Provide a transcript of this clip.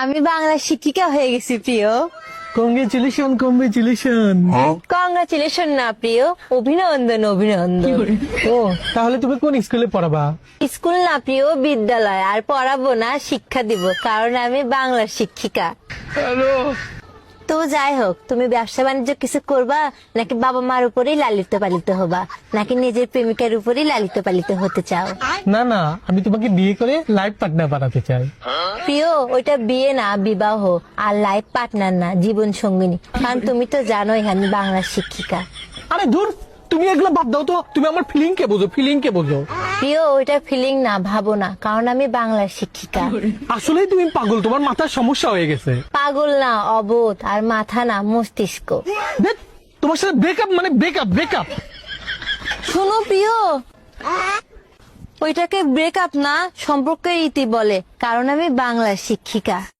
আমি বাংলা শিক্ষিকা হয়ে গেছি প্রিয়। Congratulation congratulation. কংগ্রাচুলেশন না প্রিয়, অভিনন্দন অভিনন্দন। ও তাহলে তুমি কোন স্কুলে পড়াবা? স্কুল না প্রিয়, বিদ্যালয়। আর পড়াবো না, শিক্ষা দিব, কারণ আমি বাংলার শিক্ষিকা। হ্যালো। তো যাই হোক, তুমি ব্যবসা বাণিজ্য কিছু করবা, নাকি বাবা মার উপরেই লালিত পালিত হবা, নাকি নিজের প্রেমিকার উপরেই লালিত পালিত হতে চাও? না না, আমি তোমাকে বিয়ে করে লাইফ পার্টনার বানাতে চাই। প্রিয়, ওইটা বিয়ে না, বিবাহ। আর লাইফ পার্টনার না, জীবন সঙ্গিনী। কারণ তুমি তো জানোই আমি বাংলার শিক্ষিকা। আরে ধুর, তুমি এগুলো বাদ দাও তো। তুমি আমার ফিলিং কে বোঝো, ফিলিং কে বোঝো। প্রিয়, ওইটা ফিলিং না, ভাবো না, কারণ আমি বাংলার শিক্ষিকা। আসলেই তুমি পাগল, তোমার মাথার সমস্যা হয়ে গেছে। পাগল না, অবোধ। আর মাথা না, মস্তিষ্ক। ধ্যাৎ, তোমার সাথে ব্রেকআপ মানে ব্রেকআপ ব্রেকআপ। শোনো প্রিয়, ওইটাকে ব্রেকআপ না, সম্পর্কের ইতি বলে, কারণ আমি বাংলার শিক্ষিকা।